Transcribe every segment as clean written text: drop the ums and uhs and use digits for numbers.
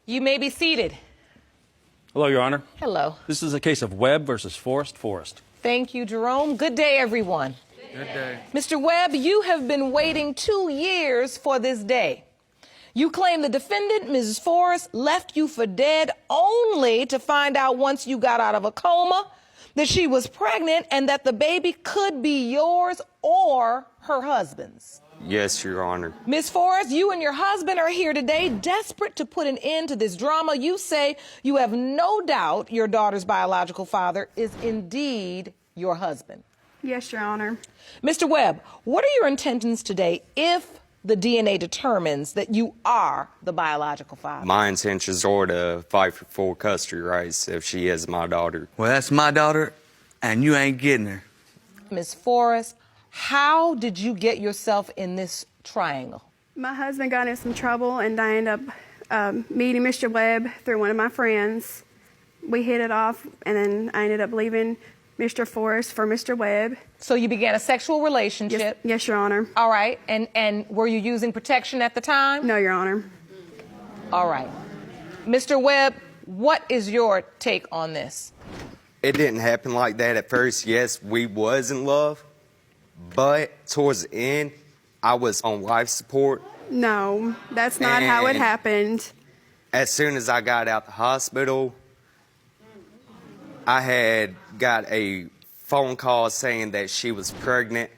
You may be seated. Hello, Your Honor. Hello. This is a case of Webb versus Forrest. Thank you, Jerome. Good day, everyone. Good day. Mr. Webb, you have been waiting 2 years for this day. You claim the defendant, Mrs. Forrest, left you for dead only to find out once you got out of a coma that she was pregnant and that the baby could be yours or her husband's. Yes, Your Honor. Ms. Forrest, you and your husband are here today desperate to put an end to this drama. You say you have no doubt your daughter's biological father is indeed your husband. Yes, Your Honor. Mr. Webb, what are your intentions today if the DNA determines that you are the biological father? My intentions are to fight for full custody rights if she is my daughter. Well, that's my daughter, and you ain't getting her. Ms. Forrest, how did you get yourself in this triangle? My husband got in some trouble, and I ended up meeting Mr. Webb through one of my friends. We hit it off, and then I ended up leaving Mr. Forrest for Mr. Webb. So you began a sexual relationship? Yes, Your Honor. All right. And were you using protection at the time? No, Your Honor. All right. Mr. Webb, what is your take on this? It didn't happen like that at first. Yes, we was in love, but towards the end, I was on life support. No, that's not how it happened. As soon as I got out the hospital, I had got a phone call saying that she was pregnant.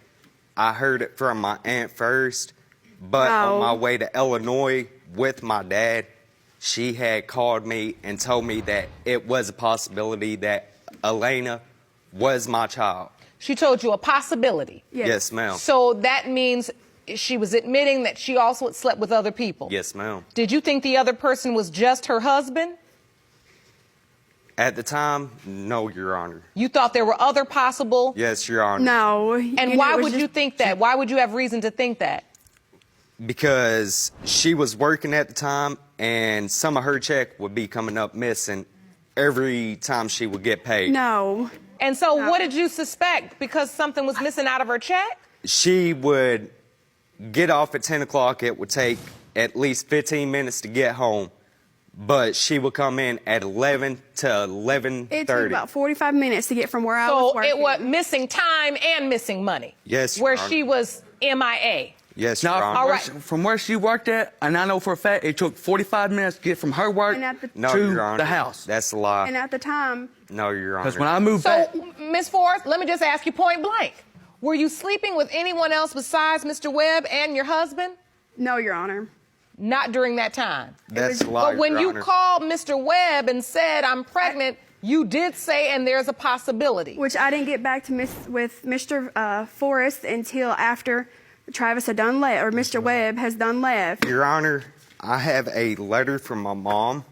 I heard it from my aunt first, but on my way to Illinois with my dad, she had called me and told me that it was a possibility that Elena was my child. She told you a possibility? Yes, ma'am. So that means she was admitting that she also had slept with other people? Yes, ma'am. Did you think the other person was just her husband? At the time, no, Your Honor. You thought there were other possible? Yes, Your Honor. No. And why would you think that? Why would you have reason to think that? Because she was working at the time, and some of her check would be coming up missing every time she would get paid. No. And so what did you suspect? Because something was missing out of her check? She would get off at 10 o'clock. It would take at least 15 minutes to get home. But she would come in at 11 to 11:30. It took about 45 minutes to get from where I was working. So it was missing time and missing money? Yes, Your Where Honor. she was MIA? Yes, Your Now, Honor. All right. from where she worked at, and I know for a fact it took 45 minutes to get from her work No, to Your Honor. the house. That's a lie. And at the time, No, Your Honor. Because when I moved back, So, Ms. Forrest, let me just ask you point blank. Were you sleeping with anyone else besides Mr. Webb and your husband? no, Your Honor. Not during that time. That's a lie, But when Your you Honor. called Mr. Webb and said, I'm pregnant, you did say, and there's a possibility. Which I didn't get back to with Mr. Forrest until after Travis had done left, or Mr. Webb has done left. Your Honor, I have a letter from my mom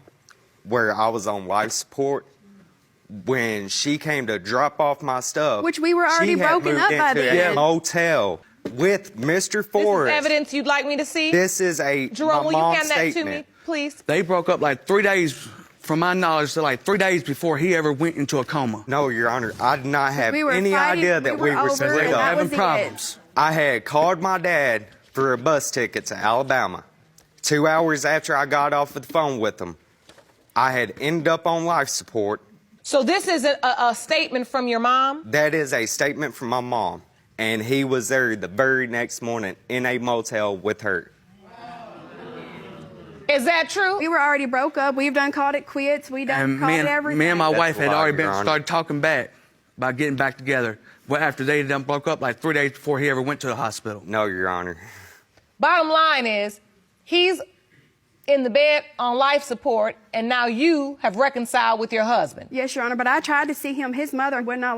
where I was on life support. When she came to drop off my stuff, Which we were already she had broken moved up by into then. a motel with Mr. This Forrest. is evidence you'd like me to see? This is a Jerome, will my you mom's hand that to statement. me, please? they broke up like 3 days, from my knowledge, so like 3 days before he ever went into a coma. No, Your Honor, I did not have We were any fighting, idea that we were over, split and that up. Having was it. problems. I had called my dad for a bus ticket to Alabama. 2 hours after I got off of the phone with him, I had ended up on life support. So this is a statement from your mom? That is a statement from my mom. And he was there the very next morning in a motel with her. Is that true? We were already broke up. We've done called it quits. We done And called it everything. me and my That's wife a had lie, already Your Honor. started talking back about getting back together. Well, after they done broke up like 3 days before he ever went to the hospital. No, Your Honor. Bottom line is, he's in the bed on life support, and now you have reconciled with your husband. Yes, Your Honor, but I tried to see him. His mother would not